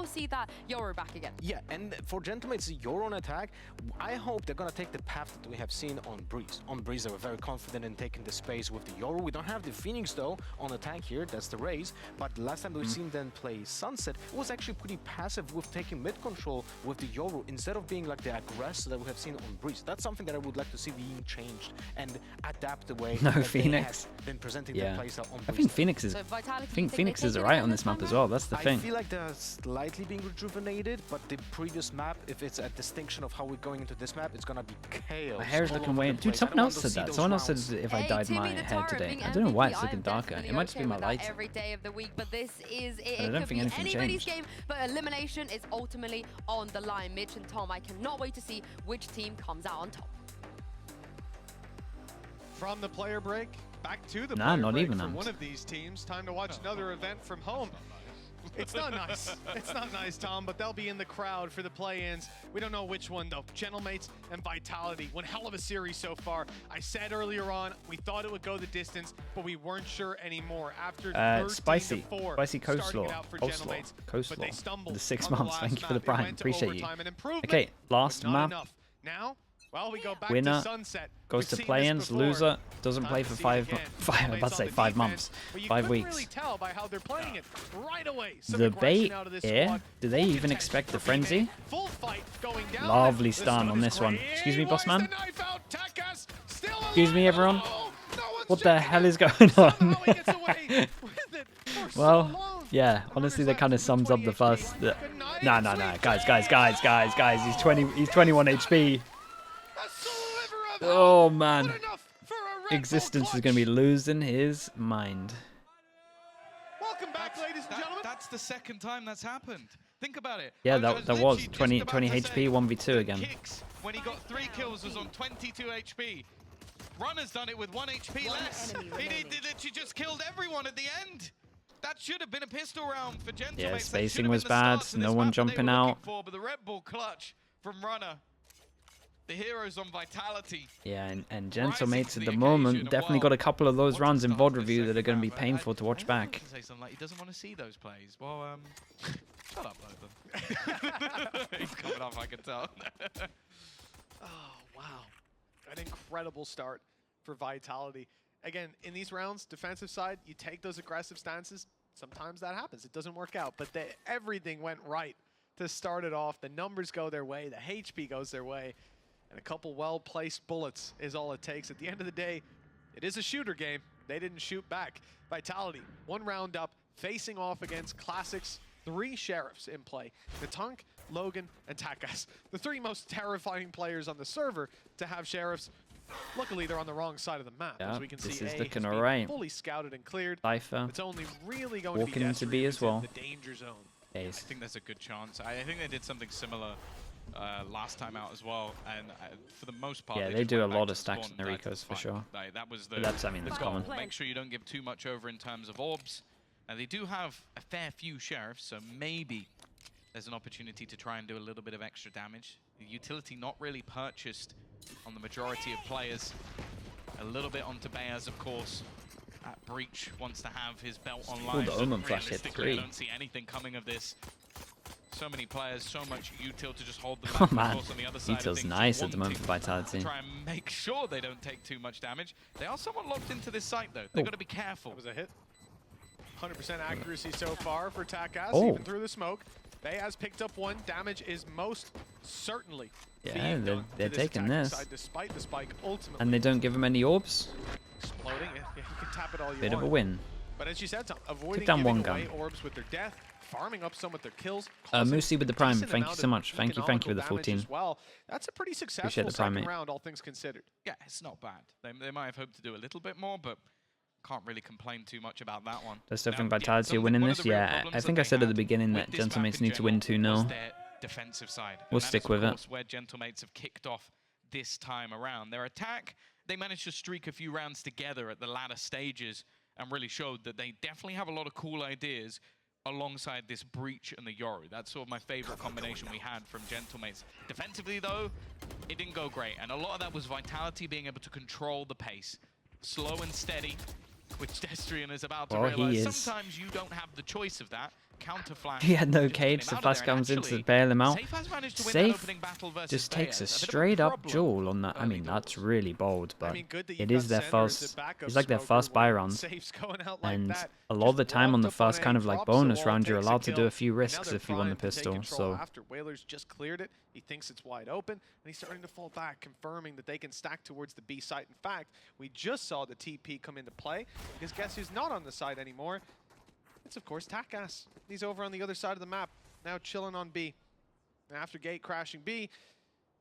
will see that Yoru back again. Yeah, and for Gentlemates, Yoru on attack, I hope they're gonna take the path that we have seen on Breeze. On Breeze, they were very confident in taking the space with the Yoru. We don't have the Phoenix though on attack here, that's the Raze. But last time we've seen them play Sunset, it was actually pretty passive with taking mid control with the Yoru instead of being like the aggressor that we have seen on Breeze. That's something that I would like to see being changed and adapt the way that Phoenix. they have been presenting their playstyle on Breeze. I think Phoenix is. So I think Phoenix is alright on this map as well. That's the thing. I feel like they're slightly being rejuvenated, but the previous map, if it's a distinction of how we're going into this map, it's gonna be chaos. My hair is looking way. Dude, someone else said that. Someone else said if I dyed my hair today. I don't know why it's looking darker. It might just be my lighting. Every day of the week, but this is it. I don't think anything anybody's changed. game, but elimination is ultimately on the line. Mitch and Tom, I cannot wait to see which team comes out on top. From the player break, back to the Nah, player not break even for amped. one of these teams. Time to watch another event from home. It's not nice. It's not nice, Tom, but they'll be in the crowd for the play-ins. We don't know which one, though. Gentlemates and Vitality. One hell of a series so far. I said earlier on, we thought it would go the distance, but we weren't sure anymore. After 13-4, spicy starting coleslaw. it out for Gentlemates, but they stumbled The 6 on the months. last Thank you for the map. They prime. went to Appreciate you. overtime, an improvement, Okay, last but not map. enough. Now, well, we go back Winner to Sunset. goes to We've seen play-ins. this before. Loser doesn't Time play to for see it again. I'm about to say 5 months, But you 5 couldn't weeks. really tell by how they're playing it right away. Some The aggression bait out of this here. squad. Do they Full even contention expect the for B-Main. frenzy? Full fight going down. Lovely The stun on is this one. great. Excuse me, He boss wires man. the knife out. Takas still Excuse me, alive. everyone. Oh, no one's What the checking hell him. is going Somehow he on? gets away with it for so Well, long. yeah. Honestly, that kind of sums up the first. No, guys. He's 20. He's 21 HP. Oh man. Existence is going to be losing his mind. Welcome back, ladies and gentlemen. That's the second time that's happened. Think about it. Yeah, I that literally was just 20 about 20 to HP, say, 1v2 again. Kicks, when he got 3 kills, was on 22 HP. Runner's done it with 1 HP less. He literally just killed everyone at the end. That should have been a pistol round for Gentlemates. Yeah, That should spacing have was been the start bad, to no this one map that they jumping were looking out. For, but the Red Bull clutch from Runner. The heroes on Vitality. Yeah, and Gentlemates Rising at to the the moment occasion, definitely and got a couple of those once runs it in starts VOD the review that second are going to be round, painful to watch I back. think he say something like he doesn't want to see those plays. Well, shut up, Lothar. He's coming off, I can tell. Oh, wow. An incredible start for Vitality. Again, in these rounds, defensive side, you take those aggressive stances. Sometimes that happens. It doesn't work out. But everything went right to start it off. The numbers go their way. The HP goes their way. And a couple well-placed bullets is all it takes. At the end of the day, it is a shooter game. They didn't shoot back. Vitality, 1 round up, facing off against Classics. 3 Sheriffs in play. Natunk, Logan, and Takas. The 3 most terrifying players on the server to have Sheriffs. Luckily, they're on the wrong side of the map. Yeah, as we can this see, is A looking has been alright. fully scouted and cleared. Cypher. It's only really going Walking to be into Destry B who's as well. in the danger zone. I think there's a good chance. I think they did something similar last time out as well, and for the most part, Yeah, they just do went a back lot to of stacks spawn in the and died to recos for fight. sure. Like, that was the But that's, I mean, that's goal. common. Make sure you don't give too much over in terms of orbs. And they do have a fair few sheriffs, so maybe there's an opportunity to try and do a little bit of extra damage. The utility not really purchased on the majority of players. A little bit onto Bayaz, of course. At Breach wants to have his belt online. the Omen flash hit Realistically, 3. I don't see anything coming of this. So many players, so much util to just hold them Oh back. man, Of course, on the other side of util's things, nice at the moment wanting for Vitality. to try and make sure they don't take too much damage. They are somewhat locked into this site, though. They've got to be careful. That was a hit. 100% accuracy so far for Takas, Oh. even through the smoke. Bayaz picked up 1. Damage is most certainly Yeah, being they're done to this taking attacking this. side, despite the spike ultimately And they don't give him any orbs. exploding. Yeah, you can tap it all you Bit want. of a win. But as you said, Tom, avoiding down giving one away gun. orbs with their death, farming up some with their kills. causing Moosey with the prime. decent Thank you amount so of much. Thank you for the economical damage 14. as well. That's a pretty successful Appreciate the prime, second mate. round, all things considered. Yeah, it's not bad. They might have hoped to do a little bit more, but can't really complain too much about that one. Does still Now, think yeah, Vitality some are of winning one of this? the real Yeah, problems I that think I they said at the had beginning with that this map Gentlemates in need to win general 2-0. was their defensive side. We'll And that stick is, of with it. course, where Gentlemates have kicked off this time around. Their attack, they managed to streak a few rounds together at the latter stages and really showed that they definitely have a lot of cool ideas alongside this Breach and the Yoru. That's sort of my favorite combination we had from Gentlemates. Defensively, though, it didn't go great. And a lot of that was Vitality being able to control the pace. Slow and steady, which Destrian is about to Well, he realize. is. Sometimes you don't have the choice of that, counter flash. He had no just to get cage, him so out of Flash there, and comes in to actually, bail him out. Safe has managed to win that Safe opening battle versus just takes a Bayers. bit of straight up problem duel on that. I early mean, that's doors. really bold, but good that it you've is got their Sender as a first. backup It's like their smoker first buy when round. Safe's going out like And that. a lot of the Just time on the walked up first A, kind of like drops the bonus wall, round, you're takes a allowed to do kill, a few and now risks they're if you won the primed to take pistol. control So after Whalers just cleared it, he thinks it's wide open, and he's starting to fall back, confirming that they can stack towards the B site. In fact, we just saw the TP come into play, because guess who's not on the side anymore? It's, of course, Takas. He's over on the other side of the map, now chilling on B. And after gate crashing B,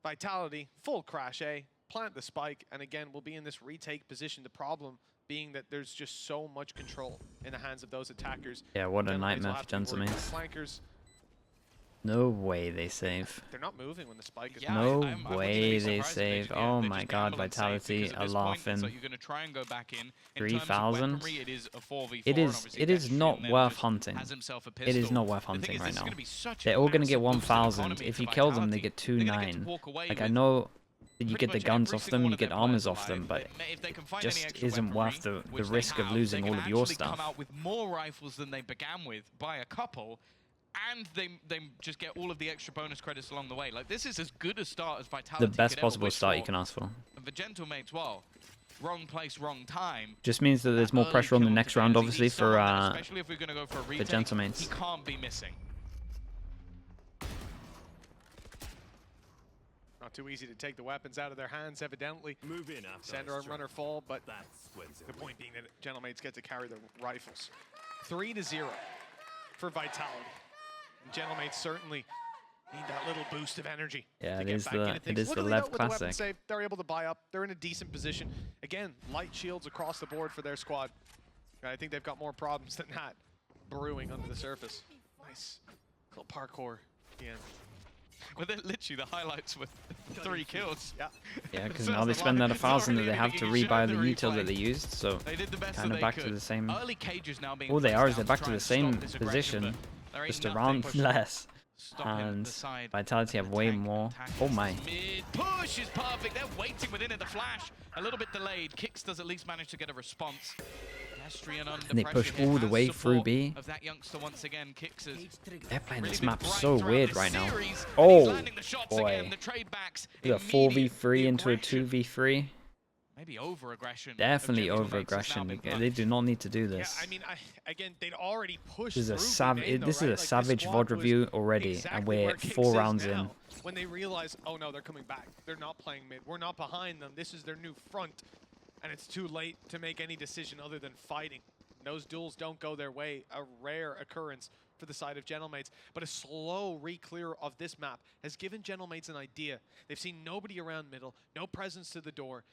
Vitality, full crash A, plant the spike, and again, we'll be in this retake position. The problem being that there's just so much control in the hands of those attackers. yeah, what a Gentlemans will nightmare have for to be worried Gentlemen. about Flankers, No way they save. they're not moving when the spike is Yeah, No I wouldn't way be they surprised if save. yeah, Oh they're my just god, gambling safe Vitality because at are this point, it's laughing. like you're going to try and go back in. 3,000? terms of weaponry, it is a 4v4, It and is. obviously It is Destrian not then worth just hunting. has himself a It is pistol. not worth The thing hunting is, right this is now. gonna be such a They're all gonna get massive boost in 1,000. economy If to you kill them, they Vitality. get They're gonna get 2,900. to walk away Like I with know that you pretty get the much guns every off single them, one you of get their armors players off them, alive. but If they can find just any extra isn't weaponry, worth the which they risk of have, losing they all can of your actually come stuff. out with more rifles than they began with by a couple, and they just get all of the extra bonus credits along the way. Like, this is as good a start as Vitality The best could ever possible wish start you for. can ask for. And for Gentlemates, well, wrong place, wrong time. Just means that there's more Early pressure on the kill next to round, Bears. obviously, He's for someone that, especially if we're going to go for a retake, Gentlemates. he can't be missing. not too easy to take the weapons out of their hands, evidently. Move in after Sender and runner fall, but That's when's it the point being that Gentlemates get to carry the rifles. 3-0 for Vitality. And Gentlemates certainly need that little boost of energy. Yeah, to it get is back the- into it things. is the Little they Lev know with the weapon classic. save, they're able to buy up. They're in a decent position. Again, light shields across the board for their squad. And I think they've got more problems than that brewing under the surface. Nice little parkour again. But then literally the highlights were 3 kills. Yeah. Yeah, because So now it's they a spend lot. that It's 1,000 that already they have to getting rebuy shown the the util replay. that they used, so They did the best kind that of they back could. to the same. Early cages now being All they placed are is down they're to back try to the and same stop this aggression, position, but there ain't just a nothing round pushing less. stopping And the side Vitality of have the way tank. more. Attack Oh is my. Mid push is perfect. They're waiting within it. The flash a little bit delayed. Kicks does at least manage to get a response. Destrian under And they pressure push here all the has way through support B. of that youngster once again. Kicks is They're playing really this been map bright so throughout weird this right now. series, and he's Oh, landing the shots boy. again. The trade backs. The Immediate. 4v3 The into a aggression. 2v3. Maybe over aggression. Definitely over aggression. They do not need to do Yeah, this. I mean, again, they'd already pushed This is a through B main, though, this right? is a Like, savage squad VOD was review already, exactly and where we're Kicks 4 is rounds now, in. when they realize, oh no, they're coming back. They're not playing mid. We're not behind them. This is their new front. And it's too late to make any decision other than fighting. Those duels don't go their way, a rare occurrence for the side of Gentlemates. But a slow re-clear of this map has given Gentlemates an idea. They've seen nobody around middle, no presence to the door.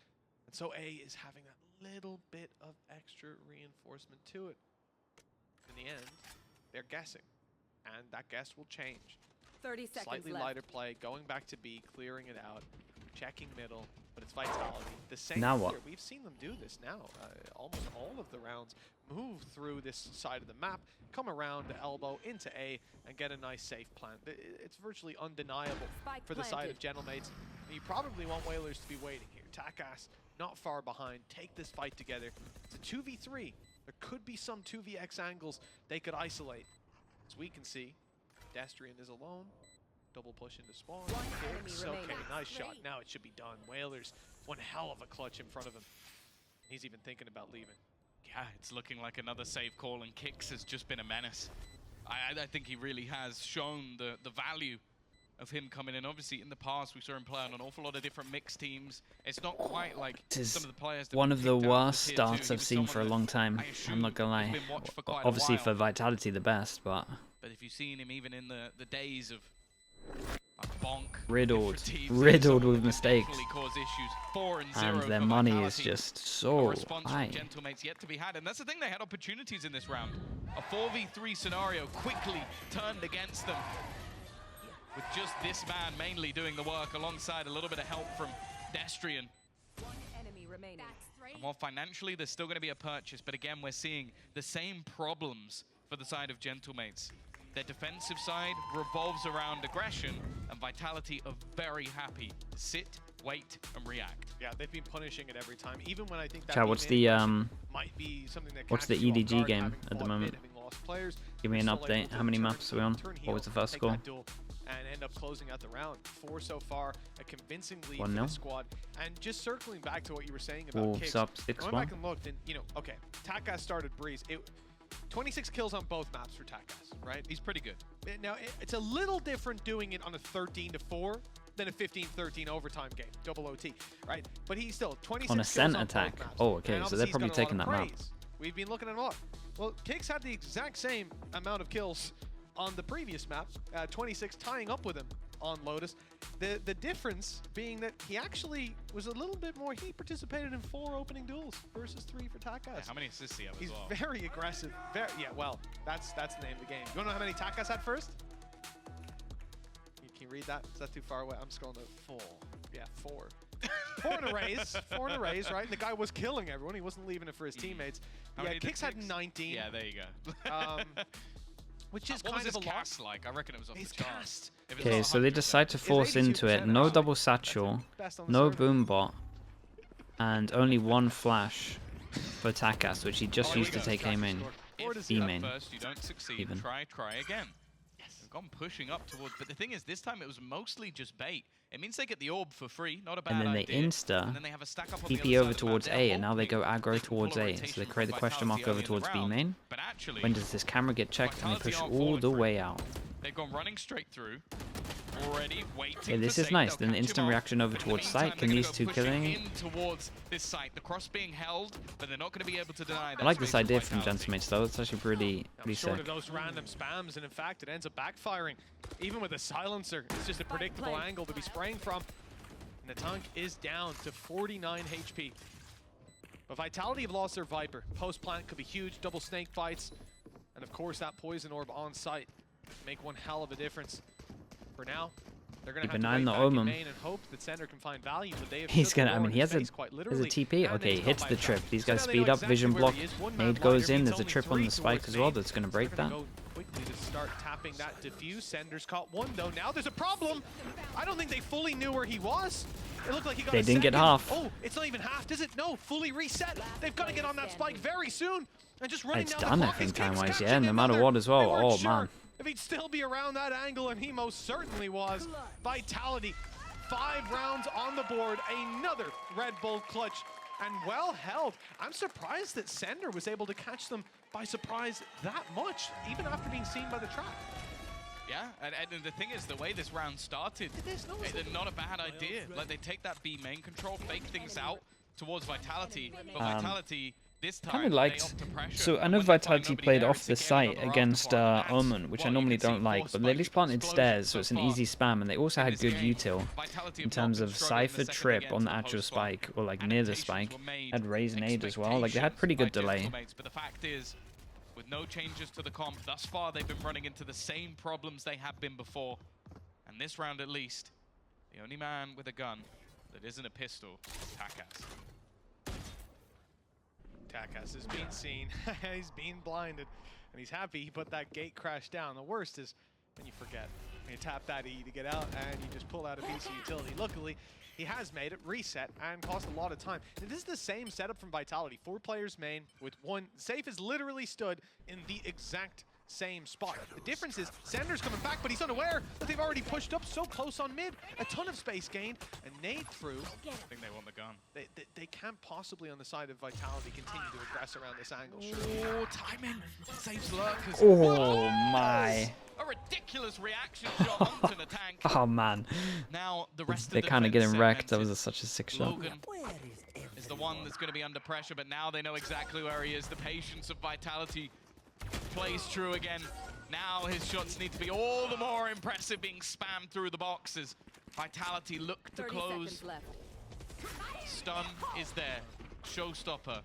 And so A is having that little bit of extra reinforcement to it. In the end, they're guessing. And that guess will change. 30 seconds Slightly left. lighter play, going back to B, clearing it out, checking middle, but it's Vitality. The same Now here. what? We've seen them do this now. Almost all of the rounds move through this side of the map, come around the elbow into A, and get a nice safe plant. It's virtually undeniable Spike for the side of planted. Gentlemates. And you probably want Whalers to be waiting here. Takas not far behind. Take this fight together. It's a 2v3. There could be some 2vx angles they could isolate. As we can see, Destrian is alone. Double push into spawn. One enemy Kicks. remaining. Okay, nice shot. Now it should be done. Whalers, one hell of a clutch in front of him. He's even thinking about leaving. Yeah, it's looking like another save call, and Kicks has just been a menace. I think he really has shown the value of him coming in. Obviously, in the past, we saw him play on an awful lot of different mixed teams. It's not quite like This is some of the players that one we of the picked out worst for tier 2. starts He I've was seen for a someone long that time. I I'm assume not gonna has lie. been watched for quite a Obviously while. for Vitality the best, but But if you've seen him even in the days of like Bonk, riddled, different teams, riddled someone with that mistakes. definitely cause issues. 4-0 And their for money is Vitality. just A so response high. from Gentlemates yet to be had, and that's the thing, they had opportunities in this round. A 4v3 scenario quickly turned against them, with just this man mainly doing the work alongside a little bit of help from Destrian. One enemy remaining. And while financially there's still going to be a purchase, but again we're seeing the same problems for the side of Gentlemates. Their defensive side revolves around aggression, and Vitality are very happy. Sit, wait, and react. Yeah, they've been punishing it every time, even when I think that Chad, what's B-main the action might be something that what's the catches you off EDG guard, game having at the fought moment? mid, having lost lost players. Give me an They're still able update. to How many turn- maps are we on? turn What was heel, the first take score? that duel, and end up closing out the round. 4 so far, a convincing lead for 1-0. the squad. And just circling back to what you were saying about Wolves kicks, up I went 6-1. back and looked, and okay, Takas started Breeze. 26 kills on both maps for Takas, right? He's pretty good. Now, it's a little different doing it on a 13-4 than a 15-13 overtime game, double OT, right? But he's still 26 On a kills scent on both attack. maps. Oh, okay, And so they're obviously probably he's gotten taking a that lot of map. praise. We've been looking at a lot. Well, Kix had the exact same amount of kills on the previous map, 26 tying up with him on Lotus. The difference being that he actually was a little bit more, he participated in 4 opening duels versus 3 for Takas. Yeah, how many assists he have He's as well? very aggressive. Yeah, well, that's the name of the game. You want to know how many Takas had first? Can you read that? Is that too far away? I'm scrolling to 4. Yeah, 4. 4 in a race. 4 in a race, right? And the guy was killing everyone. He wasn't leaving it for his teammates. How Yeah, many did Kix had Kix? 19. Yeah, there you go. Which is What kind was of his a lot. cast like? I reckon it was off His the charts. cast. If it's Okay, not so they 100%. decide to force into it. 82% No actually. double That's satchel, best on the no server. boom bot, and only 1 flash for Takas, which he just Oh, here used we to go. take A main. Or If does he at main. first you don't succeed, Even. try again. They've gone pushing up towards, but the thing is, this time it was mostly just bait. It means they get the orb for free, not a bad And then they idea. insta And then they have a stack up on the TP other over side of the map. towards They're A, and now they go hoping aggro they can pull towards a A. So rotation they create the from question mark Vitality over early in towards the B round. main. But actually, When does this camera get checked? And they Vitality push aren't all forward the for it. way out. They've gone running straight through. Already waiting. Okay, this for is Safe. nice. They'll Then catch instant him off. reaction over But in the towards meantime, site. they're Can gonna these go two pushing killing? in towards this site. The cross being held, but they're not going to be able to deny that. I like this space for idea from Vitality. Gentleman's though. It's actually pretty Short sick. of those random spams, and in fact, it ends up backfiring. Even with a silencer, it's just a predictable angle to be spraying from. And the tank is down to 49 HP. But Vitality have lost their Viper. Post-plant could be huge, double snake bites. And of course, that poison orb on site make one hell of a difference. For now, they're going to Keep have an to eye wait on the back in Omen. main and hope that Center can find value, but they have He's stood gonna. the I war mean, in he his has face quite literally, a TP. and Okay, it's hits got the by trip. Vitality. These So guys now they speed know up, vision exactly where block. he is. One man Nade goes blind. in. It There's a means trip only on the 3 spike towards as well. main. That's gonna They're break gonna that. go quickly to start tapping that diffuse. Sender's caught one though. Now there's a problem. I don't think they fully knew where he was. It looked like he got They a didn't get second. half. Oh, it's not even half, is it? No, fully reset. They've got to get on that spike very soon. And just running It's down the done, I clock think, is Kix time-wise, catching yeah, no matter another. what as well. They weren't Oh, sure man. if he'd still be around that angle, and he most certainly was. Vitality, 5 rounds on the board, another Red Bull clutch, and well held. I'm surprised that Sender was able to catch them by surprise that much, even after being seen by the trap. Yeah, and the thing is, the way this round started, it's not a bad idea. Like, they take that B main control, fake things out towards Vitality, but Vitality this time Kind of they liked. opt to pressure. So I And know when they find Vitality nobody played there, off it's the again site another against afterthought. And Omen, which I well, you normally can see don't like, 4 but they at least planted explosions stairs, so so it's an far easy spam, and they also in had this good game. util Vitality in have not terms been of struggling Cypher the second trip against on the the actual post flank. spike, or like near the Adaptations spike. were made, Had Raise Nade as well. Like they had expectations pretty by good delay. Digital Mates, but the fact is, with no changes to the comp, thus far they've been running into the same problems they have been before. And this round at least, the only man with a gun that isn't a pistol is Takas. Takas has been seen. He's been blinded, and he's happy he put that gate crash down. The worst is when you forget. You tap that E to get out, and you just pull out a piece of utility. Luckily, he has made it reset and cost a lot of time. And this is the same setup from Vitality. 4 players main with 1. Safe has literally stood in the exact same spot. The difference is Sender's coming back, but he's unaware that they've already pushed up so close on mid. A ton of space gained, and Nade through. I think they want the gun. They can't possibly, on the side of Vitality, continue to aggress around this angle. Oh, timing saves lurkers. Oh my. A ridiculous reaction shot onto the tank. Oh man. Now the rest They're of the kind of getting defense wrecked. That segmented. was such a sick shot. Logan is the one that's going to be under pressure, but now they know exactly where he is. The patience of Vitality plays true again. Now his shots need to be all the more impressive, being spammed through the boxes. Vitality look to 30 close. seconds left. Stun is there. Showstopper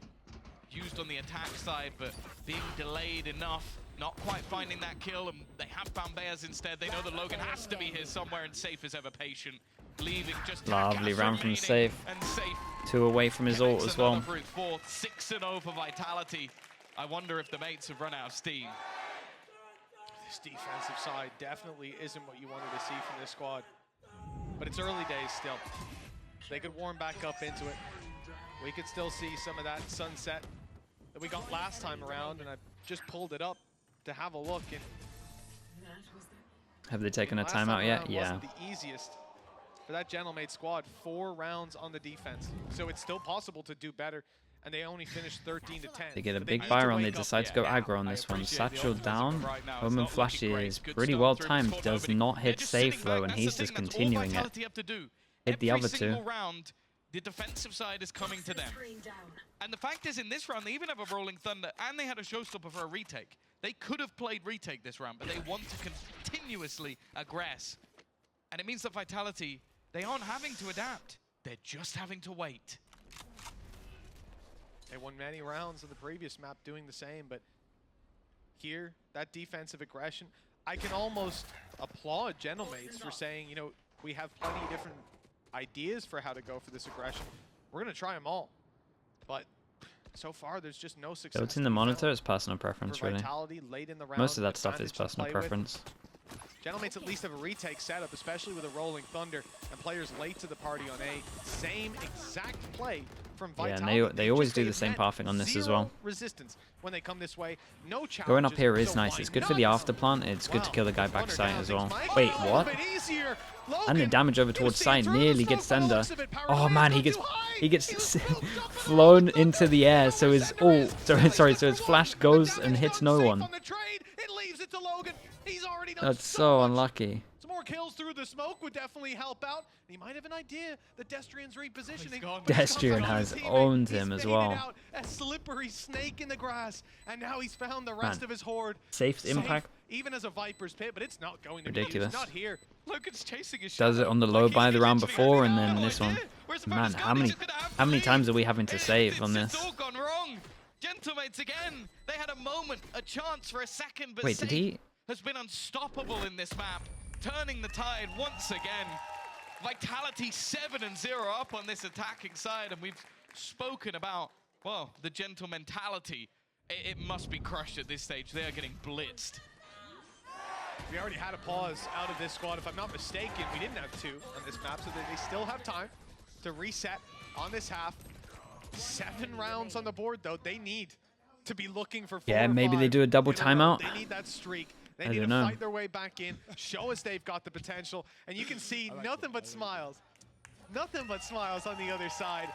used on the attack side, but being delayed enough. Not quite finding that kill, and they have found Bears instead. They know that Logan has to be here somewhere, and Safe is ever patient. Leaving just Lovely Takas round from remaining, Safe. and Safe 2 away from his ult connects as well. another brute force. 6-0 for Vitality. I wonder if the mates have run out of steam. This defensive side definitely isn't what you wanted to see from this squad. But it's early days still. They could warm back up into it. We could still see some of that sunset that we got last time around, and I just pulled it up. to have a look. And Have they taken a last time timeout yet? around Yeah. wasn't the easiest for that Gentlemate squad. 4 rounds on the defense, so it's still possible to do better. And they only finished 13 to 10. They get a But big need to Byron. They wake up decide to go now. aggro on I this one. appreciate the Satchel optimism down. right now. It's Home and not Flashy looking great. is Good pretty start well through timed. before Does nobody. not They're hit just sitting safe though, back. and That's he's the just thing. That's all continuing it. Vitality have to do. Hit the Every other two. single round, the defensive side is coming to them. And the fact is, in this round, they even have a Rolling Thunder, and they had a Showstopper for a retake. They could have played retake this round, but they want to continuously aggress. And it means that Vitality, they aren't having to adapt. They're just having to wait. They won many rounds in the previous map doing the same, but here, that defensive aggression, I can almost applaud Gentlemates for saying, you know, we have plenty of different ideas for how to go for this aggression. We're going to try them all. But so far, there's just no success. What's in the monitor is personal preference, for really. Vitality late in the round, Most of that stuff is advantage to personal play with. preference. Gentlemates at least have a retake setup, especially with a Rolling Thunder and players late to the party on A. Same exact play from Yeah, Vitality. and they always just- do they the same met pathing on this as zero well. resistance when they come this way. No challenges. Going up here is so nice. why It's good for the not? after plant. It's good to Wow. kill the guy Thunder backside down, as things well. might Wait, go a little what? bit easier. And the Logan, damage over you towards see side through the nearly smoke gets from the Sender. looks of it. Power Oh Ranger man, not he gets too high. he gets He was built up for flown Logan. into the air. So his Sender ult, is sorry, so his the flash one. goes The and damage hits done no safe one. on the trade. It leaves it to Logan. He's already done That's so much. unlucky. Some more kills through the smoke would definitely help out. He might have an idea. The Destrian's repositioning. gone. but he Destrian comes out on has his teammate. owned He's him as faded well. out, a slippery snake in the grass, and now he's found the rest Man. of his horde. Safe impact. Even as a Viper's pit, but it's not going to Ridiculous. be used. Not here. Logan's chasing his Does it shadow. on the low Like, by he's the round literally before, having and then no this one. idea. Where's the Man, bonus gun? He's just gonna have how many three. times are we having to save on It's this? all gone wrong. Gentlemates again. They had a moment, a chance for a second, but Wait, did Safe he? has been unstoppable in this map, turning the tide once again. Vitality 7-0 up on this attacking side, and we've spoken about, well, the gentle mentality. It must be crushed at this stage. They are getting blitzed. We already had a pause out of this squad. If I'm not mistaken, we didn't have 2 on this map, so they still have time to reset on this half. 7 rounds on the board, though. They need to be looking for 4 Yeah, or maybe they 5 do a double in row. timeout. They need that streak. They I need to don't know. fight their way back in, show us they've got the potential, and you can see nothing but smiles. Nothing but smiles on the other side.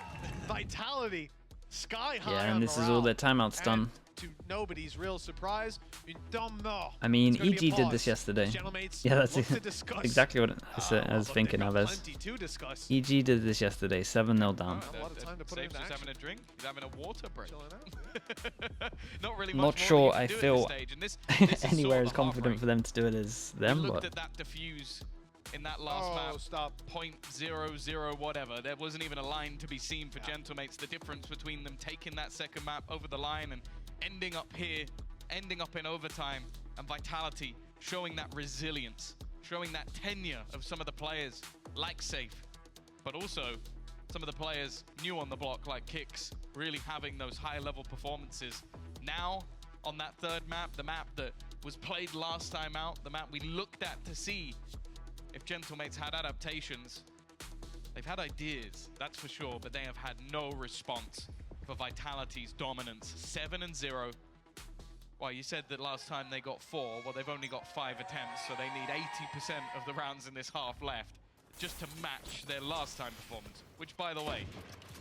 Vitality, sky high Yeah, on and this is all morale. their timeouts done. And to nobody's real surprise, you don't know. I mean, It's gonna be a EG did pause. this yesterday. Gentlemate, Yeah, that's look to discuss. exactly what I was Look, they've thinking got of as. plenty to discuss. EG did this yesterday, 7-0 down. A lot of time to put it Safe's into just action. having a drink. He's having a water break. Chilling out. Not really Not much sure more that I you can do at feel this stage, and this is anywhere sort as of confident heartbreak. for them to do it as We them, looked but at that diffuse in that last Oh, map. stop. 0.00 whatever. There wasn't even a line to be seen for Gentlemates. The difference between them taking that second map over the line and ending up here, ending up in overtime, and Vitality showing that resilience, showing that tenure of some of the players like Safe, but also some of the players new on the block like Kicks, really having those high-level performances. Now, on that third map, the map that was played last time out, the map we looked at to see if Gentlemates had adaptations. They've had ideas, that's for sure, but they have had no response for Vitality's dominance. 7-0. Well, you said that last time they got 4. Well, they've only got 5 attempts, so they need 80% of the rounds in this half left just to match their last time performance, which, by the way,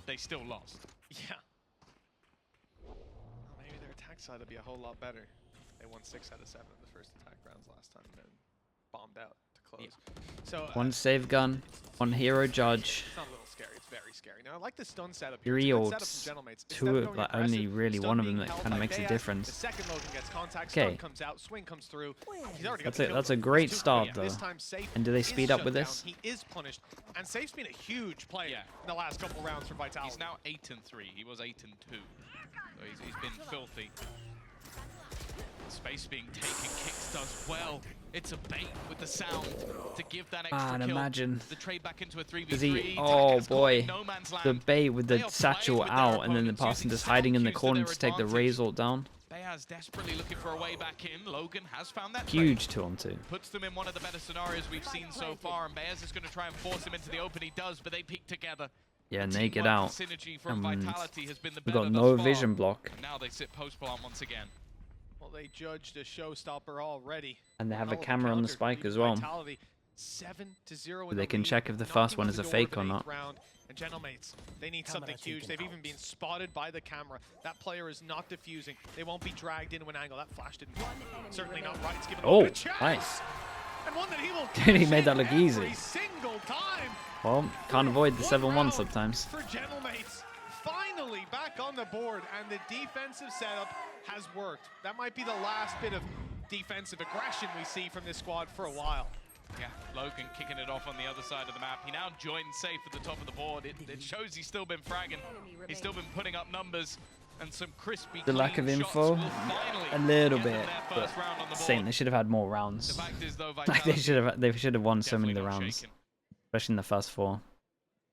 they still lost. Yeah. Well, maybe their attack side will be a whole lot better. They won 6 out of 7 in the first attack rounds last time, and then bombed out to close. So one save gun, one hero judge. It's not a little scary. It's very scary. Now I like the stun setup. 3 It's a good setup ults, from Gentlemates. Instead 2 of of going like only aggressive, really stun one of being them that held kind of by makes a Beas. difference. The second Logan gets contact, Okay. stun comes out, swing comes through. He's already got That's the a kill, that's a though. great He's too start quick. though. This time Safe And do they is speed up shut with down. this? He is punished, and Safe's been a huge player Yeah. in the last couple rounds for Vitality. He's now 8-3. He was 8-2. So he's been filthy. Space being taken. Kicks does well. It's a bait with the sound to give that extra Man, kill. imagine. The trade back into a 3v3. Does he? Tekka's Oh caught boy, in no man's the land. bait with They the are satchel playing with their out, and then the opponents, person using just hiding in the sound cues to corner their to take the advantage. raise ult down. Beas desperately looking for a way back in. Logan has found that Huge trade. 2-on-2. Puts them in one of the better scenarios we've seen so far, and Beas is going to try and force him into the open. He does, but they peek together. Yeah, and The they get teamwork out. Synergy from And Vitality has been the We better got thus no far. vision block. And now they sit post plant once again. Well, Well, they judged a showstopper already. And they have a Hell of camera on the counter spike for as well. Vitality. 7-0 in They the can lead, check if the knocking first on one the is a door fake of or an not. 8th round. And Gentlemates, they need something huge. They've even been spotted by the camera. That player is not diffusing. They won't be dragged into an angle. That flash didn't come. Certainly not right. It's given Oh, a chance. nice. And one that he will Dude, he cash made in that look every easy. single time. Well, can't avoid the One 7-1 round sometimes. For Gentlemates, finally back on the board, and the defensive setup has worked. That might be the last bit of defensive aggression we see from this squad for a while. Yeah, Logan kicking it off on the other side of the map. He now joins safe at the top of the board. It shows he's still been fragging. He's still been putting up numbers and some crispy, The lack of clean info, shots will finally a little get them bit, their but first round on the same. board. They should have had more The rounds. fact is, though, Like they Vitality should have won so many of the definitely not rounds, shaken. especially in the first 4.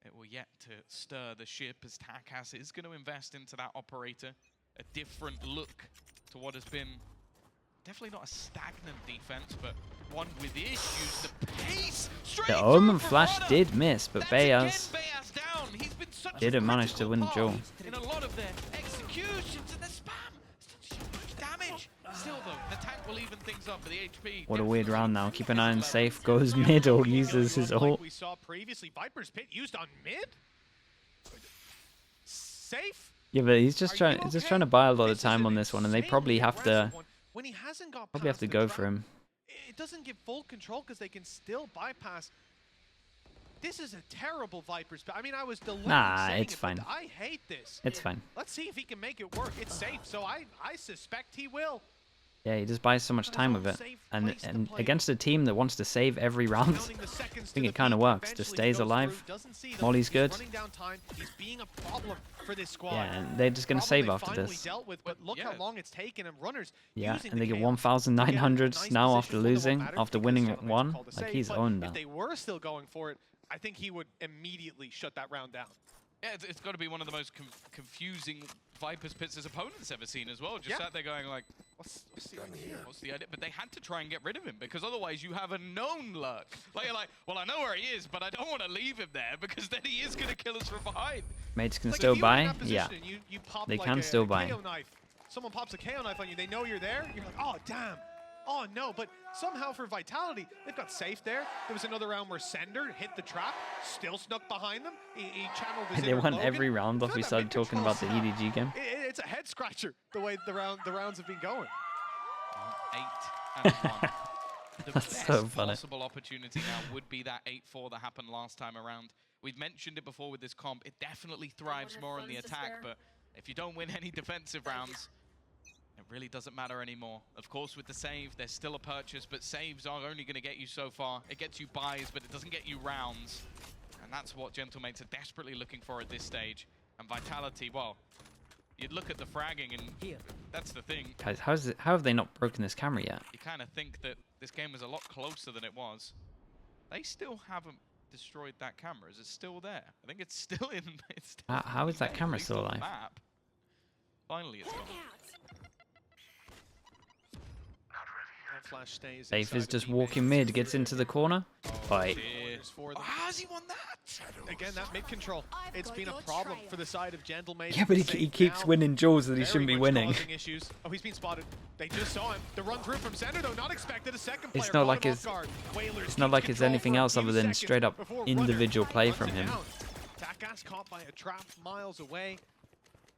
It will yet to stir the ship as Takas is going to invest into that operator. A different look to what has been definitely not a stagnant defense, but one with issues. The pace, straight The through Omen for flash Rada. did miss, but That's again Bayaz Bayaz down. He's been such a didn't manage to critical win the part duel. in a lot of their executions, and the spam still so much damage. Still though, the tank will even things up for the HP. What a weird Definitely round now. Keep an eye on level. safe. Goes mid or uses his Like ult. we saw previously, Viper's Pit used on mid. Safe. Yeah, but he's just Are you trying to buy a lot of This is time an on this one, and they insanely probably have to aggressive one. When he hasn't got past the go trap, for him. It doesn't give full control because they can still bypass. This is a terrible Viper's Pit. I mean, I was deliberate Nah, saying it's it, but fine. I hate this. It's fine. Let's see if he can make it work. It's safe, so I suspect he will. Yeah, he just buys so much time with it, and against a team that wants to save every round, Counting the seconds I think to it the kind of beat, works. Just eventually stays goes alive. through, doesn't see them. Molly's He's good. running down time. He's being a problem for this squad. Yeah, and they're just gonna Problem save they after finally this. dealt with, but look Yeah. how long it's taken, and runners Yeah, using and the they get chaos 1,900 to get a nice now position. after Well, it won't losing, matter after because winning Gentleman's one. called a Like save, he's but owned if that. they were still going for it, I think he would immediately shut that round down. Yeah, it's got to be one of the most confusing Viper's Pits his opponent's ever seen as well. Just Yeah. sat there going like, What's the idea? what's the idea? But they had to try and get rid of him because otherwise you have a known lurk. Like you're like, well, I know where he is, but I don't want to leave him there because then he is going to kill us from behind. Mates can Like, still if you were in buy. that position Yeah, and you pop They like can a still buy. KO knife. Someone pops a KO knife on you, they know you're there. You're like, oh, damn. Oh, no. But somehow for Vitality, they've got safe there. There was another round where Sender hit the trap, still snuck behind them. He channeled his they inner won Logan. every round I off feel we that started mid talking about the control EDG game. It's a head scratcher the way the rounds have been going. 8-1. The That's best so funny. possible opportunity now would be that 8-4 that happened last time around. We've mentioned it before with this comp. It definitely thrives more on the attack, but if you don't win any defensive rounds, it really doesn't matter anymore. Of course, with the save, there's still a purchase, but saves are only going to get you so far. It gets you buys, but it doesn't get you rounds. And that's what Gentlemates are desperately looking for at this stage. And Vitality, well, you'd look at the fragging, and that's the thing. Guys, how have they not broken this camera yet? You kind of think that this game was a lot closer than it was. They still haven't destroyed that camera. Is it still there? I think it's still in. It's still How is that there, camera at least still on the alive? map. Finally, it's gone. That flash stays Safe inside is of just the walking main. mid, gets into the corner. Fight. Corners for them. Oh, how's he won that? Again, that mid control. It's been a problem for the side of Gentlemates. Yeah, but he Safe keeps now, winning duels that he very shouldn't be much winning. causing issues. Oh, he's been spotted. They just saw him. The run through from center, though, not expected. A second player It's not caught like him it's- off guard. Whalers It's not keep like it's control anything for a else few other than seconds straight up before individual Runner play runs from it him. down. Takas caught by a trap miles away.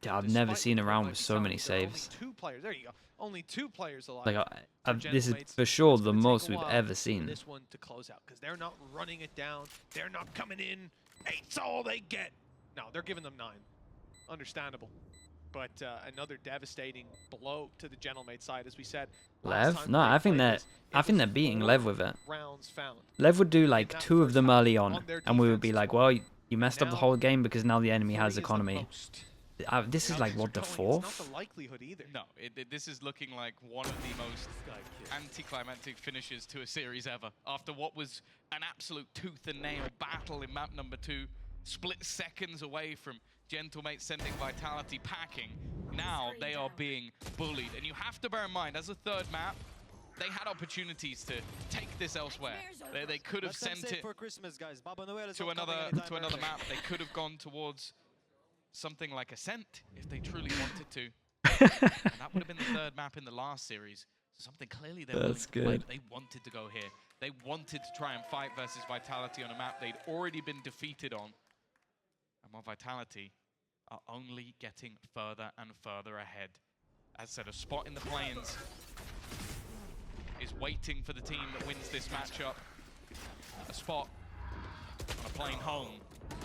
Yeah, I've never Despite seen a what round might with be so sounding, many there are saves. Only 2 players. There you go. Only 2 players alive. Like, for this is Gentlemates. for sure It's the gonna take most a we've while ever for seen. this one to close out because they're not running it down. They're not coming in. 8's all they get. No, they're giving them 9. Understandable. But another devastating blow to the Gentlemate side, as we said. last Lev? time No, they I think played that this, it I think was they're beating 4 Lev with it. rounds found. Lev would do in like that 2 of first them half early on on, their and we would be defense like, as well. well, you messed up the Now, whole game because now the enemy 3 has is the economy. most. This is How like things what, are the going, it's 4th? not the likelihood either. No, this is looking like one of the most anticlimactic finishes to a series ever. After what was an absolute tooth and nail battle in map number 2, split seconds away from Gentlemate sending Vitality packing, now they are being bullied. And you have to bear in mind, as a 3rd map, they had opportunities to take this elsewhere. They could have sent it for Christmas, guys. Baba Noel is to not coming another anytime early. map. They could have gone towards something like Ascent if they truly wanted to. That would have been the third map in the last series. So something clearly they were willing That's to play. good. They wanted to go here. They wanted to try and fight versus Vitality on a map they'd already been defeated on. And while Vitality are only getting further and further ahead. As I said, a spot in the plains is waiting for the team that wins this matchup. A spot on a plane home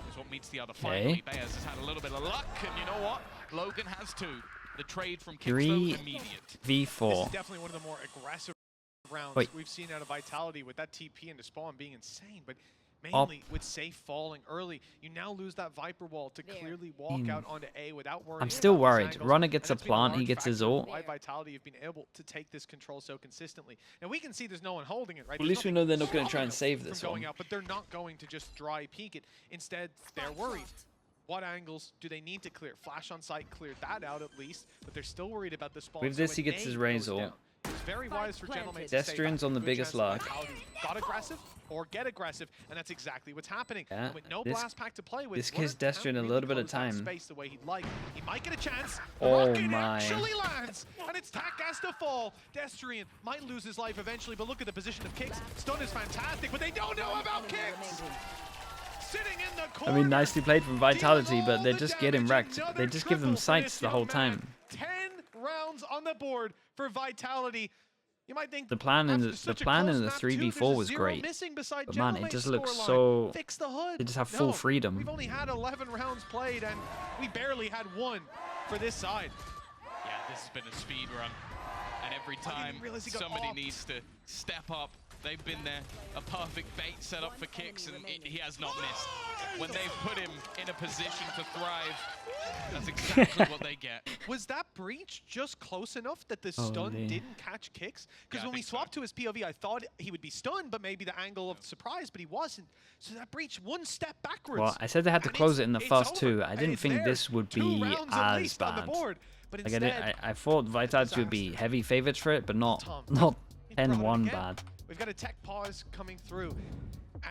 is what meets the other. Finally, Bears has had a little bit of luck, and you know what? Logan has two. The trade from Kicks, though, immediate. 3v4. This is definitely one of the more aggressive rounds we've seen out of Vitality, with that TP into spawn being insane, but mainly with Safe falling early. You now lose that Viper wall to clearly walk out onto A without worrying. I'm still about worried. these angles, Runner gets a and that's been plant, he large gets his factor ult. Why Vitality have been able to take this control so consistently. Now we can see there's no one holding it, right? At least we know they're not going to try and save this one. Out, but they're not going to just dry peek it. Instead, they're worried. What angles do they need to clear? Flash on site cleared that out at least, but they're still worried about the spawn. With this, he gets his Razor. It's very wise for Gentlemen. Destrian's on the biggest luck. Got aggressive or get aggressive, and that's exactly what's happening. Yeah, With no blast pack to play with, this gives Destrian a little bit of time. Space the way he'd like. He might get a chance. Oh Rocket my! actually lands, and it's Tack has to fall. Destrian might lose his life eventually, but look at the position of Kicks. Stun is fantastic, but they don't know about Kicks. Sitting in the corner, I mean, nicely played from Vitality, but they're just getting wrecked. They just give them sights the whole time. 10 rounds on the board for Vitality. You might think The plan in the 3v4 was great, but man, it just looks so. They just have full freedom. We've only had 11 rounds played, and we barely had one for this side. Yeah, this has been a speed run, and every time somebody needs to step up, they've been there. A perfect bait set up for Kicks, and he has not missed. When they've put him in a position to thrive, that's exactly what they get. Was that breach just close enough that the stun didn't catch Kicks? Because when we swapped to his POV, I thought he would be stunned, but maybe the angle of surprise, but he wasn't. So that breach one step backwards. Well, I said they had to close it in the first two. I didn't think this would be as bad. Like I thought Vitality would be heavy favorites for it, but not 10-1 bad. We've got a tech pause coming through.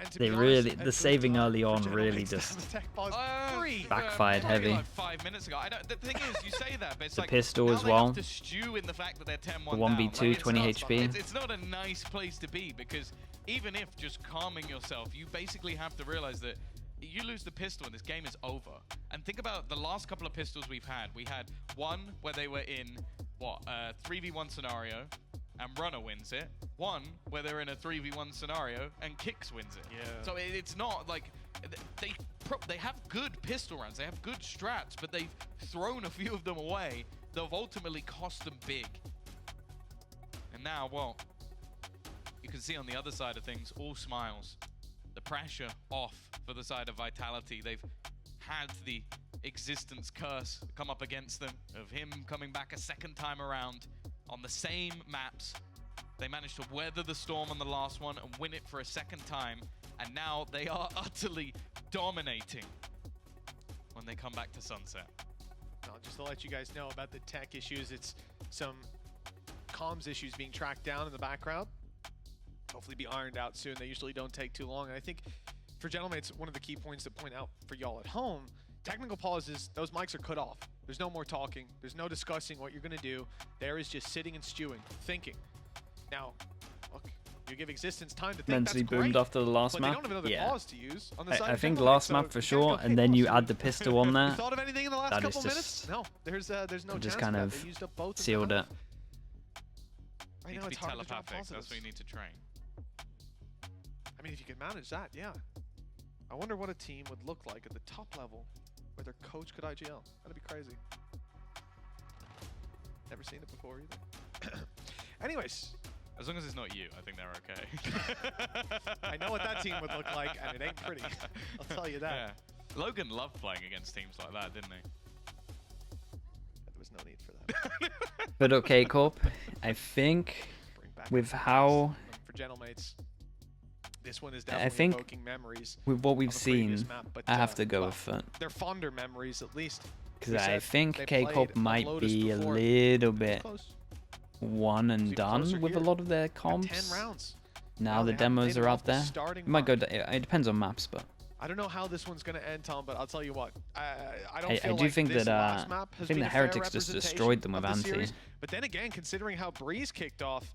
And to They be really, honest, the saving early on really just backfired heavy. Like 5 minutes ago. The thing is, you say that, but it's The like pistol now as they well. have to stew in the fact that they're 10-1 The down. 1v2, Like, 20 HP. It's not a nice place to be, because even if just calming yourself, you basically have to realize that you lose the pistol and this game is over. And think about the last couple of pistols we've had. We had one where they were in, what, a 3v1 scenario, and Runner wins it. One where they're in a 3v1 scenario and Kicks wins it. Yeah. So it's not like they have good pistol rounds, they have good strats, but they've thrown a few of them away that have ultimately cost them big. And now, well, you can see on the other side of things, all smiles. The pressure off for the side of Vitality. They've had the existence curse come up against them of him coming back a second time around on the same maps. They managed to weather the storm on the last one and win it for a second time, and now they are utterly dominating when they come back to Sunset. Well, just to let you guys know about the tech issues, it's some comms issues being tracked down in the background. Hopefully be ironed out soon. They usually don't take too long. And I think for Gentlemen, it's one of the key points to point out for y'all at home. Technical pauses, those mics are cut off. There's no more talking. There's no discussing what you're going to do. There is just sitting and stewing, thinking. Now, look, you give existence time to think. Mentally that's great, boomed after the last but map. They don't have another pause to use on the side I of think Gentlemen, last so map for you sure, can't go and then you kick add the pistol on there. You thought of anything in the last That couple is minutes? just No, there's no just chance kind for of that. They used up both sealed of them. You I need know to be it's hard to drop telepathic, that's positives. what you need to train. I mean, if you can manage that, yeah. I wonder what a team would look like at the top level where their coach could IGL. That'd be crazy. Never seen it before either. Anyways. As long as it's not you, I think they're okay. I know what that team would look like, and it ain't pretty. I'll tell you that. Yeah. Logan loved playing against teams like that, didn't he? There was no need for that. But okay, Corp, I think with how for Gentlemates, this one is I definitely think evoking memories with what we've of a previous seen, map, but, I have to go well, with Fun. they're fonder memories, at least. Because We I said think they K-Corp played might Lotus be a before. little bit Close. one and Even done closer with a here. lot of their Got 10 comps. rounds. Now the they haven't demos made it are off out the there. starting It might go. mark. It depends on maps, but I don't know how this one's going to end, Tom, but I'll tell you what. I don't feel I do like think this that last map has I think been the a fair Heretics just representation destroyed them of with the anti. series. But then again, considering how Breeze kicked off,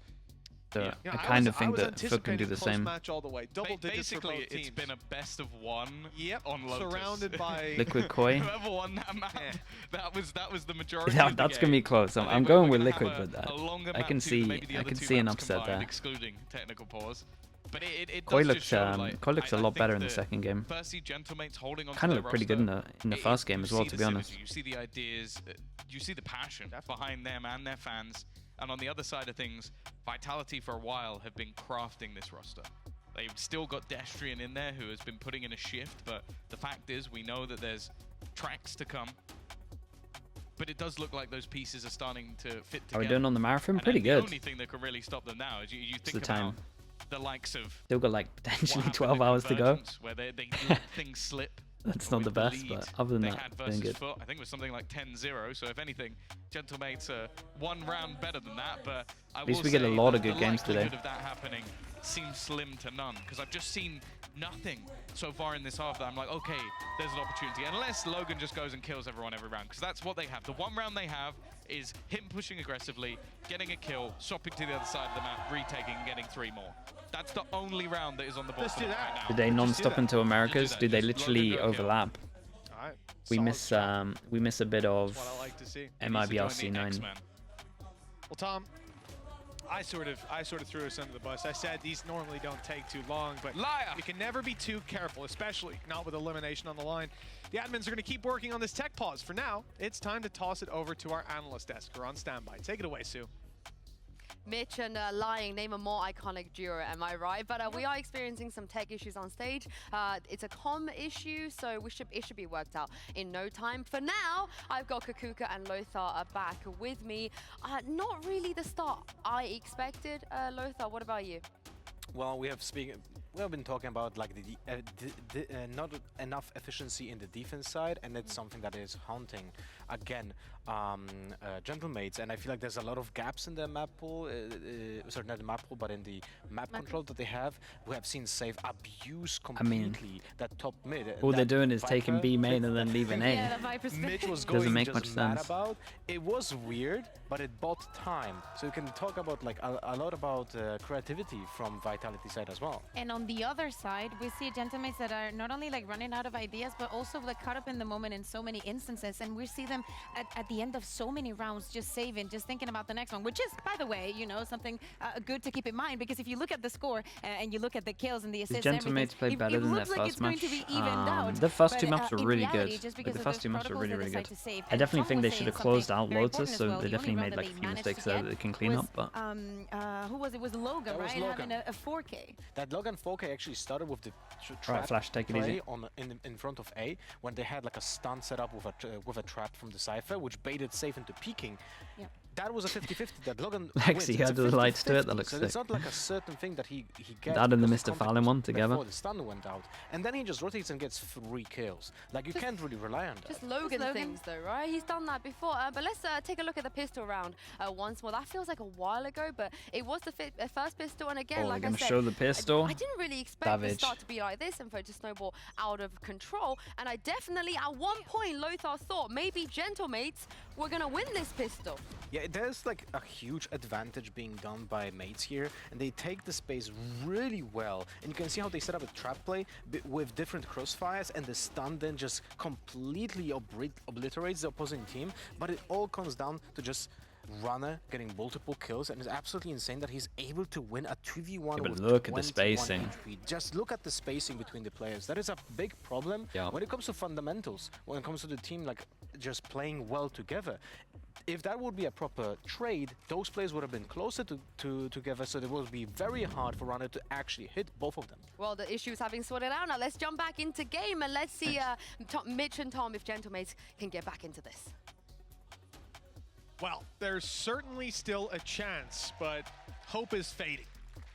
So you know, I kind of think was that Foot can do anticipating the close same. match all the way. Double digits for Basically, both teams. it's been a best of one on Lotus. Surrounded by Liquid Koi. Whoever won that map, Yeah. that was the majority. Yeah, of the that's game. gonna be close. And I'm we're going with gonna Liquid, have but a longer I map can too, see maybe the other two see an maps upset combined, there. excluding technical pause. But it Koi does looks just show, like, Koi looks a I lot think better in the that second game. Firstly, Gentlemate's holding on Kind to of their looked pretty good roster. in the first game as well, to be honest. You see the ideas, you see the passion behind them and their fans. And on the other side of things, Vitality for a while have been crafting this roster. They've still got Destrian in there who has been putting in a shift, but the fact is we know that there's tracks to come. But it does look like those pieces are starting to fit together. Are we doing on the marathon? And Pretty the good. only thing that can really stop them now is you the think time. about the likes of Still got like what potentially happened 12 in hours to go. Convergence, where they let things slip. That's not with the best, lead but other than they that, had doing versus good. Foot, I think it was something like 10-0. So if anything, Gentlemates are one round better than that. But I At least will we get a say lot that of good the games today. likelihood of that happening seems slim to none, because I've just seen nothing so far in this half that I'm like, okay, there's an opportunity. Unless Logan just goes and kills everyone every round, because that's what they have. The one round they have is him pushing aggressively, getting a kill, swapping to the other side of the map, retaking, and getting 3 more. That's the only round that is on the board Let's for do them that. right now. Did they non-stop into Americas? that. Did they Just literally Logan go kill. overlap? All right. We Solid miss job. a bit of That's what I like to see. MIBRC 9. X-Men. Well, Tom, I sort of threw us under the bus. I said these normally don't take too long, but Liar! you can never be too careful, especially not with elimination on the line. The admins are going to keep working on this tech pause. For now, it's time to toss it over to our analyst desk. We're on standby. Take it away, Sue. Mitch and Lying name a more iconic duo, am I right? But we are experiencing some tech issues on stage. It's a comm issue, so it should be worked out in no time. For now, I've got Kakuka and Lothar back with me. Not really the start I expected. Lothar, what about you? Well, we have been talking about like not enough efficiency in the defense side, and it's something that is haunting again Gentlemates, and I feel like there's a lot of gaps in the map pool, sorry, not the map pool, but in the map control that they have. We have seen Save abuse completely that top mid. All they're doing is Viper taking B main and then that leaving thing A. Yeah, the Viper's Mitch was Doesn't going make just much mad sense. about. It was weird, but it bought time. So you can talk about like a lot about creativity from Vitality side as well. And on the other side, we see Gentlemates that are not only like running out of ideas, but also like caught up in the moment in so many instances. And we see them at the end of so many rounds just saving, just thinking about the next one, which is, by the way, you know, something good to keep in mind, because if you look at the score and you look at the kills and the assists, Gentlemates played better than their looks like first it's going match. to be evened out. The first two But, maps were in really reality, good. just Like, because the of first those two maps were protocols really, they really decide good. to save. I And definitely Tom think they was should saying have closed something out very Lotus, important as so well. they The only definitely round made that like they a few managed to mistakes there get that they can clean up. But who was it? Was Logan, That was right? Logan. Having a 4K. That Logan 4K actually started with the trap Flash, take it play easy. in front of A, when they had like a stun set up with a trap from the Cypher, which baited Safe into peeking. Yep. That was a 50-50 that Logan Lexi wins. It's had a the lights to it, that 50-50, looks so sick. it's not like a certain thing that he gets. That and the because Mr. contact Fallen one together. before the stun went out, and then he just rotates and gets 3 kills. Like, you can't really rely on that. Just Logan, Logan. things though, right? He's done that before. But let's take a look at the pistol round once more. That feels like a while ago, but it was the first pistol, and again, Oh, like they're I gonna said, show the pistol. I didn't really expect the Savage. start to be like this and for it to snowball out of control. And I definitely, at one point, Lothar thought maybe Gentlemates were gonna win this pistol. Yeah, there's like a huge advantage being done by mates here, and they take the space really well. And you can see how they set up a trap play with different crossfires, and the stun then just completely obliterates the opposing team. But it all comes down to just Runner getting multiple kills, and it's absolutely insane that he's able to win a 2v1 but with look at the 21 spacing. HP. Just look at the spacing between the players. That is a big problem when it comes to fundamentals, when it comes to the team like just playing well together. If that would be a proper trade, those players would have been closer together, so it would be very hard for Runner to actually hit both of them. Well, the issues have been sorted out. Now let's jump back into game and let's see Mitch and Tom if Gentlemates can get back into this. Well, there's certainly still a chance, but hope is fading.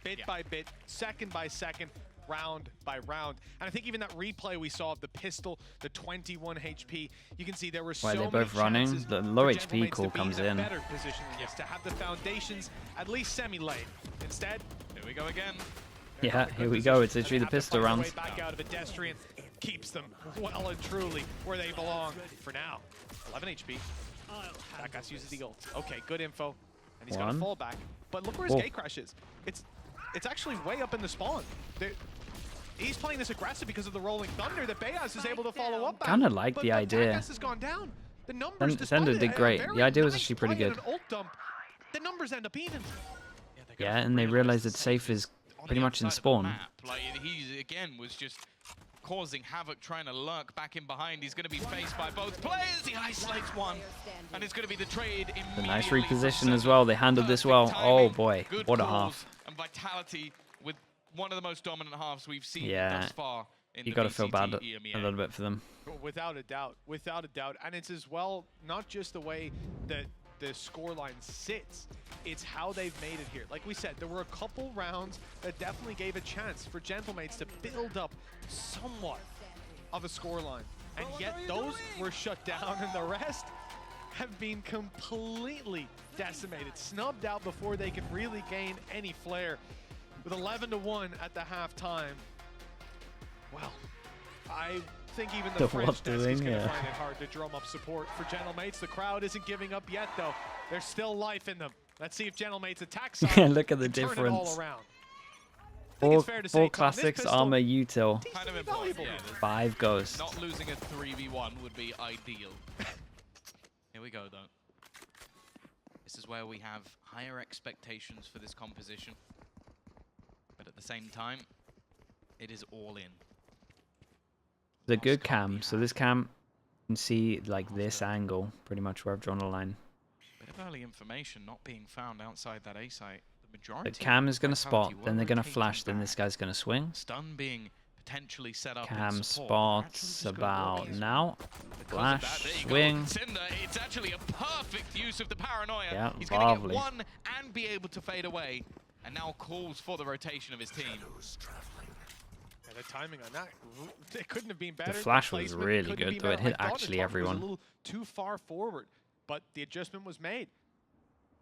Bit by bit, second by second, round by round. And I think even that replay we saw of the pistol, the 21 HP, you can see there were so Why, many they're both running? chances The low for HP Gentlemates call to be comes in a in. better position than this, to have the foundations at least semi-laid. Instead, Here we go again. Yeah, here we go. It's literally the pistol rounds. back out of pedestrian. keeps them well and truly where they belong for now. 11 HP. Takas uses the ult. Okay, good info. And he's got a fall back. But look where his gate crash is. It's actually way up in the spawn. He's playing this aggressive because of the rolling thunder that Beyaz is able to follow up. Kind of like the idea. Takas has gone down. The numbers Sender did great. The idea was actually pretty good. The numbers end up even. Yeah, and they realized that Safe is pretty much in spawn. Like, he again was just causing havoc, trying to lurk back in behind. He's going to be faced by both players. He isolates one, and it's going to be the trade immediately. A nice reposition as well. They handled this well. Oh boy, what a half. And vitality with one of the most dominant halves we've seen thus far. You got to feel bad a little bit for them. Without a doubt, without a doubt. And it's as well, not just the way that the scoreline sits, it's how they've made it here. Like we said, there were a couple rounds that definitely gave a chance for Gentlemates to build up somewhat of a scoreline. And yet those were shut down, and the rest have been completely decimated, snubbed out before they could really gain any flair. With 11-1 at the halftime, well, I think even the French desk is going to find it hard to drum up support for Gentlemates. The crowd isn't giving up yet, though. There's still life in them. Let's see if Gentlemates attacks. Look at the difference. Four classics, armor, util. Kind of important, yeah. 5 ghosts. Not losing a 3v1 would be ideal. Here we go, though. This is where we have higher expectations for this composition. But at the same time, it is all in. The good cam. So this cam, you can see like this angle, pretty much where I've drawn a line. Bit of early information not being found outside that A site. The majority. The cam is going to spot, then they're going to flash, then this guy's going to swing. Stun being potentially set up. Cam spots about now. Flash, swing. It's actually a perfect use of the paranoia. Yeah, he's going to get one and be able to fade away. And now calls for the rotation of his team. And the timing on that, it couldn't have been better. The flash was really good, though. It hit actually everyone. It was a little too far forward, but the adjustment was made.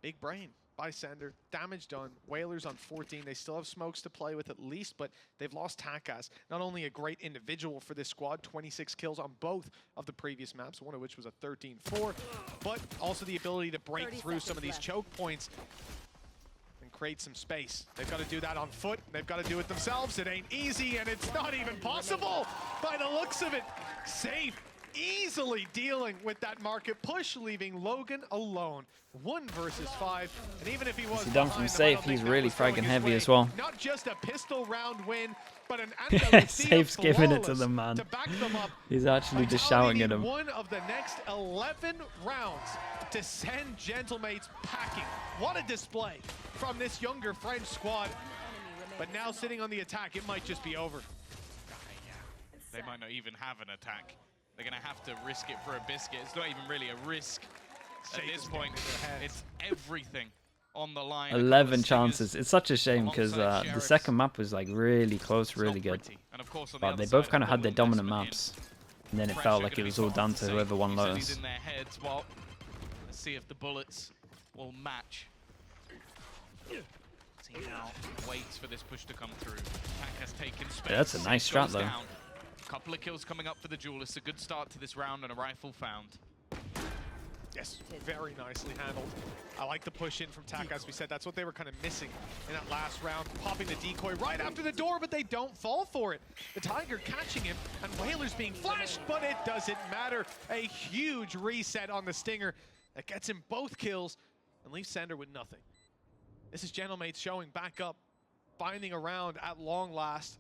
Big brain by Sender. Damage done. Whalers on 14. They still have smokes to play with at least, but they've lost Takas. Not only a great individual for this squad, 26 kills on both of the previous maps, one of which was a 13-4, but also the ability to break through some of these choke points and create some space. They've got to do that on foot. They've got to do it themselves. It ain't easy, and it's not even possible by the looks of it. Safe easily dealing with that market push, leaving Logan alone. 1 versus 5, and even if he was done from Safe, he's really fragging heavy as well. Not just a pistol round win, but an Safe's giving it to them, man. To back them up. He's actually just shouting at him. One of the next 11 rounds to send Gentlemates packing. What a display from this younger French squad. But now sitting on the attack, it might just be over. They might not even have an attack. They're going to have to risk it for a biscuit. It's not even really a risk at this point. It's everything on the line. 11 chances. It's such a shame because the second map was like really close, really good. And of course, but they both kind of had their dominant maps. And then it felt like it was all down to whoever won Lotus. In their heads. Well, let's see if the bullets will match. See now, waits for this push to come through. Attack has taken space. Yeah, that's a nice strat though. Couple of kills coming up for the Duelists. A good start to this round and a rifle found. Yes, very nicely handled. I like the push in from Tak, as we said. That's what they were kind of missing in that last round. Popping the decoy right after the door, but they don't fall for it. The Tiger catching him, and Whalers being flashed, but it doesn't matter. A huge reset on the Stinger that gets him both kills and leaves Sender with nothing. This is Gentlemates showing back up, finding a round at long last.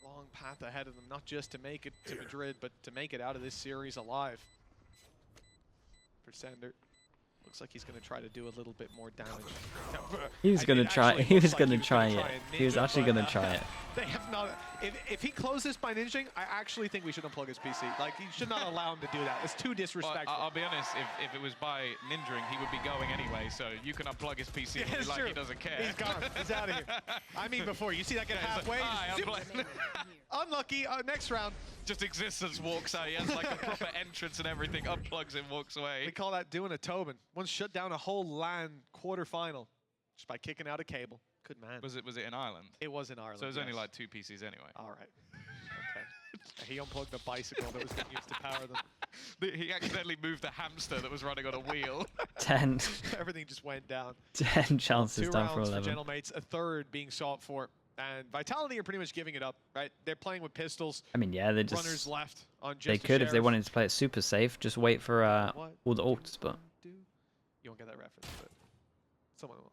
Long path ahead of them, not just to make it to Madrid, but to make it out of this series alive. For Sender, looks like he's going to try to do a little bit more damage. He was going to try. He was going to try it. He was actually going to try it. They have not. If he closes this by ninjing, I actually think we should unplug his PC. Like, you should not allow him to do that. It's too disrespectful. Well, I'll be honest. If it was by ninjing, he would be going anyway. So you can unplug his PC and be like he doesn't care. He's gone. He's out of here. I mean, before you see that get halfway. Unlucky. Next round. Just existence walks out. He has like a proper entrance and everything. Unplugs and walks away. We call that doing a Tobin. Once shut down a whole LAN quarterfinal just by kicking out a cable. Good man. Was it in Ireland? It was in Ireland. So it was only like 2 PCs anyway. All right. He unplugged the bicycle that was being used to power them. He accidentally moved the hamster that was running on a wheel. 10. Everything just went down. 10 chances 2 down for rounds 11. for Gentlemates, a third being sought for. And Vitality are pretty much giving it up, right? They're playing with pistols. I mean, yeah, they Runners just left on just they a could if they sheriff. wanted to play it super safe, just wait for all the ults, but You won't get that reference, but someone will.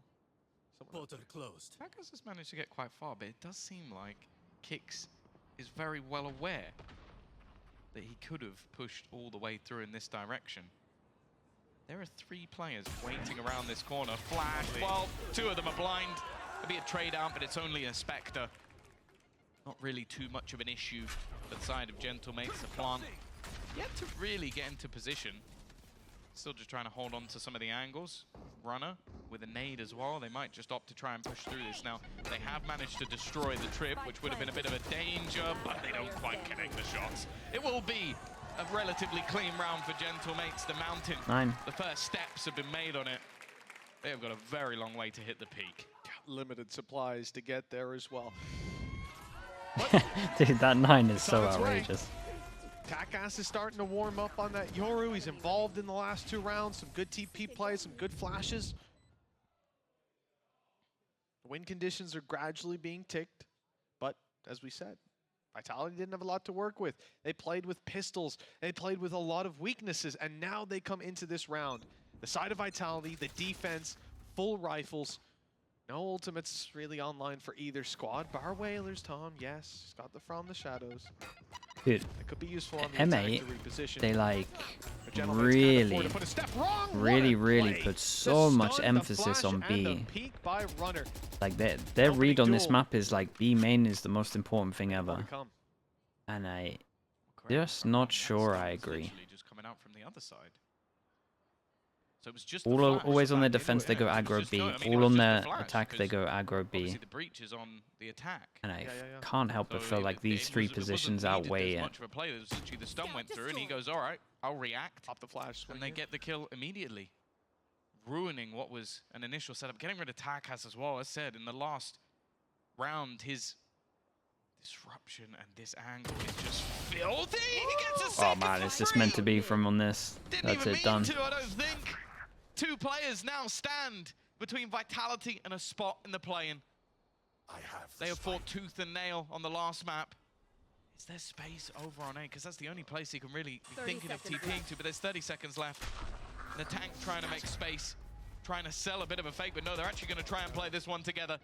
Portal closed. Packers has managed to get quite far, but it does seem like Kix is very well aware that he could have pushed all the way through in this direction. There are 3 players waiting around this corner. Flash, well, 2 of them are blind. It'll be a trade out, but it's only a Spectre. Not really too much of an issue for the side of Gentlemates. The plant yet to really get into position. Still just trying to hold on to some of the angles. Runner with a nade as well. They might just opt to try and push through this now. They have managed to destroy the trip, which would have been a bit of a danger, but they don't quite connect the shots. It will be a relatively clean round for Gentlemates. The mountain, 9. the first steps have been made on it. They have got a very long way to hit the peak. Limited supplies to get there as well. Dude, that 9 is so on its way. outrageous. Takass is starting to warm up on that Yoru. He's involved in the last 2 rounds. Some good TP plays, some good flashes. Win conditions are gradually being ticked, but as we said, Vitality didn't have a lot to work with. They played with pistols. They played with a lot of weaknesses, and now they come into this round. The side of Vitality, the defense, full rifles. No ultimates really online for either squad. Bar Whalers, Tom, yes, he's got the From the Shadows. Dude, It could be useful on the M8, attack to reposition. they like But Gentleman's can't afford really, to put a step wrong. What a really play. put The so much stun, the emphasis flash, on and the B. peek by Runner. Like their Opening read on this duel. map is like B main is the most important thing More ever, to come. and I Correct. just not That sure stun I was agree. literally just coming out from the other side. So it was just All the flash always on their back into defense it. they go It was aggro just B. going- I mean, it All was on just their the flash, attack they because go aggro B, obviously the breach is on the attack. and I Yeah. can't help but So feel like these 3 it wasn't positions needed outweigh as it. much of a play. It was literally the stun went through, and he goes, "All right, I'll react," Pop the flash. and swing they in. get the kill immediately, ruining what was an initial setup. Getting rid of Takas as well. As said in the last round, his disruption and this angle is just filthy. He gets a Oh second man, for it's just meant to free. be from on this. Didn't That's even it, mean done. to, I don't think. 2 players now stand between Vitality and a spot in the play-in. They have fought tooth and nail on the last map. Is there space over on A? Because that's the only place he can really be 30 thinking of seconds TPing to, but there's 30 seconds left. And the tank trying to make space, trying to sell a bit of a fake, but no, they're actually going to try and play this one together.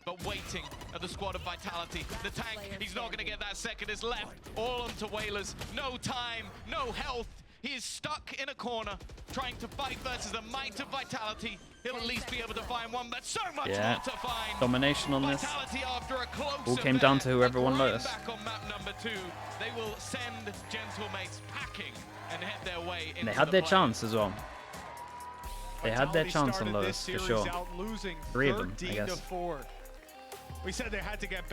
But waiting at the squad of Vitality. The tank, he's not going to get that second. It's left all onto Whalers. No time, no health. He is stuck in a corner, trying to fight versus the might of Vitality. He'll at least be able to find one, but so much Yeah. more to find. Domination on this. Vitality after a close All came down to whoever won affair, Lotus. back on map number 2. They will send Gentlemates packing and head their way into And they had the their play-in. chance as well. They had their Vitality chance started on this Lotus for series sure. out losing 3 of them, I 13 guess. to 4. We said they had to get better.